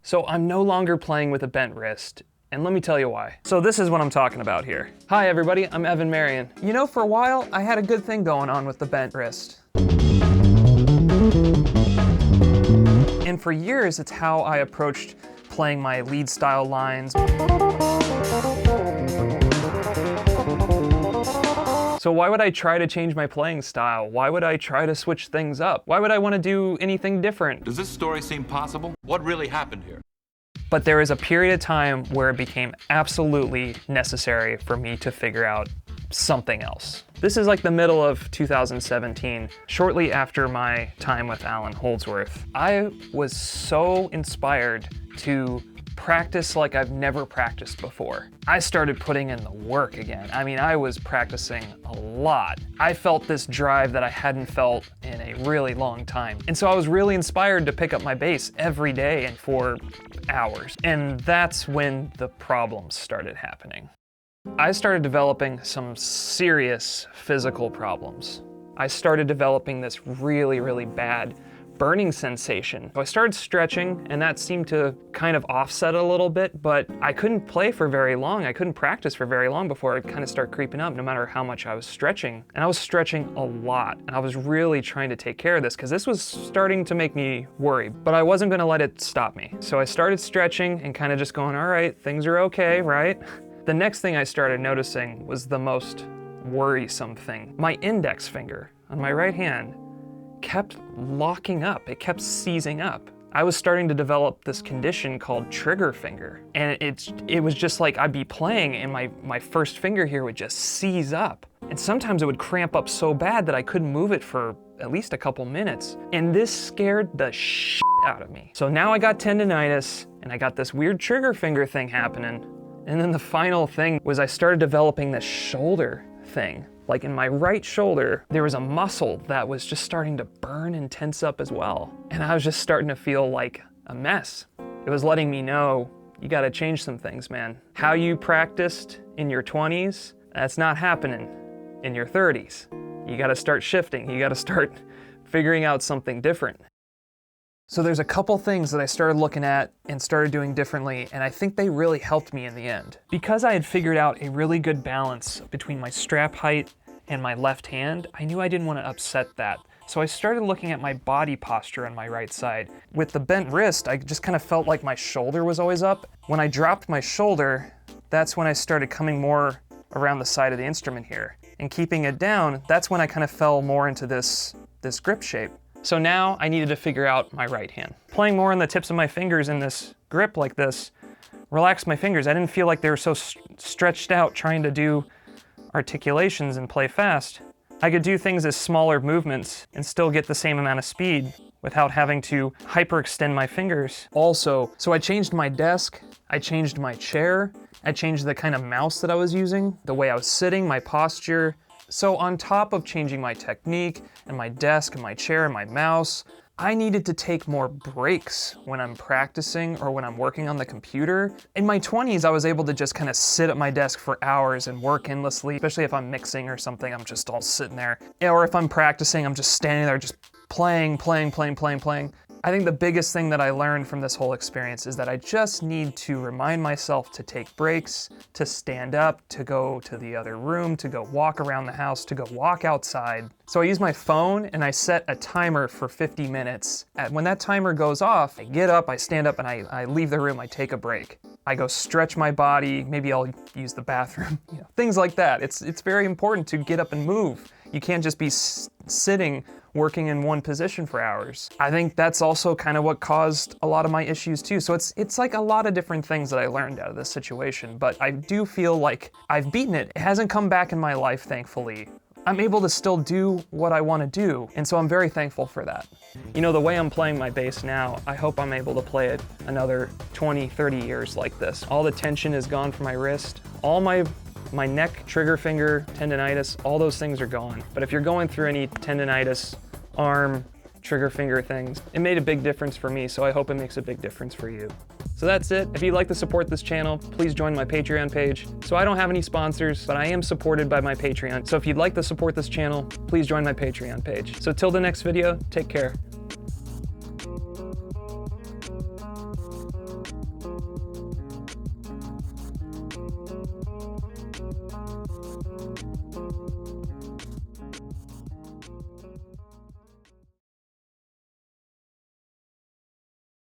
So I'm no longer playing with a bent wrist, and let me tell you why. So this is what I'm talking about here. Hi everybody, I'm Evan Marion. You know, for a while, I had a good thing going on with the bent wrist. And for years, it's how I approached playing my lead style lines. So why would I try to change my playing style? Why would I try to switch things up? Why would I want to do anything different? Does this story seem possible? What really happened here? But there was a period of time where it became absolutely necessary for me to figure out something else. This is like the middle of 2017, shortly after my time with Alan Holdsworth. I was so inspired to practice like I've never practiced before. I started putting in the work again. I mean, I was practicing a lot. I felt this drive that I hadn't felt in a really long time. And so I was really inspired to pick up my bass every day and for hours. And that's when the problems started happening. I started developing some serious physical problems. I started developing this really, really bad burning sensation. So I started stretching, and that seemed to kind of offset a little bit, but I couldn't play for very long. I couldn't practice for very long before it kind of started creeping up, no matter how much I was stretching. And I was stretching a lot, and I was really trying to take care of this because this was starting to make me worry, but I wasn't gonna let it stop me. So I started stretching and kind of just going, all right, things are okay, right? The next thing I started noticing was the most worrisome thing. My index finger on my right hand kept locking up, it kept seizing up. I was starting to develop this condition called trigger finger. And it was just like I'd be playing and my first finger here would just seize up. And sometimes it would cramp up so bad that I couldn't move it for at least a couple minutes. And this scared the shit out of me. So now I got tendonitis and I got this weird trigger finger thing happening. And then the final thing was I started developing this shoulder thing. Like in my right shoulder, there was a muscle that was just starting to burn and tense up as well. And I was just starting to feel like a mess. It was letting me know, you gotta change some things, man. How you practiced in your 20s, that's not happening in your 30s. You gotta start shifting. You gotta start figuring out something different. So there's a couple things that I started looking at and started doing differently, and I think they really helped me in the end. Because I had figured out a really good balance between my strap height and my left hand, I knew I didn't want to upset that. So I started looking at my body posture on my right side. With the bent wrist, I just kind of felt like my shoulder was always up. When I dropped my shoulder, that's when I started coming more around the side of the instrument here. And keeping it down, that's when I kind of fell more into this grip shape. So now I needed to figure out my right hand. Playing more on the tips of my fingers in this grip like this relaxed my fingers. I didn't feel like they were so stretched out trying to do articulations and play fast. I could do things as smaller movements and still get the same amount of speed without having to hyperextend my fingers. Also, so I changed my desk, I changed my chair, I changed the kind of mouse that I was using, the way I was sitting, my posture. So on top of changing my technique and my desk and my chair and my mouse, I needed to take more breaks when I'm practicing or when I'm working on the computer. In my 20s, I was able to just kind of sit at my desk for hours and work endlessly, especially if I'm mixing or something, I'm just all sitting there. Or if I'm practicing, I'm just standing there just playing. I think the biggest thing that I learned from this whole experience is that I just need to remind myself to take breaks, to stand up, to go to the other room, to go walk around the house, to go walk outside. So I use my phone and I set a timer for 50 minutes. When that timer goes off, I get up, I stand up, and I leave the room, I take a break. I go stretch my body, maybe I'll use the bathroom, things like that. It's very important to get up and move. You can't just be sitting working in one position for hours. I think that's also kind of what caused a lot of my issues too. So it's like a lot of different things that I learned out of this situation, but I do feel like I've beaten it. It hasn't come back in my life, thankfully. I'm able to still do what I want to do, and so I'm very thankful for that. You know, the way I'm playing my bass now, I hope I'm able to play it another 20, 30 years like this. All the tension is gone from my wrist. All my neck, trigger finger, tendonitis, all those things are gone. But if you're going through any tendonitis, arm, trigger finger things, it made a big difference for me, so I hope it makes a big difference for you. So that's it. If you'd like to support this channel, please join my Patreon page. So I don't have any sponsors, but I am supported by my Patreon. So if you'd like to support this channel, please join my Patreon page. So till the next video, take care.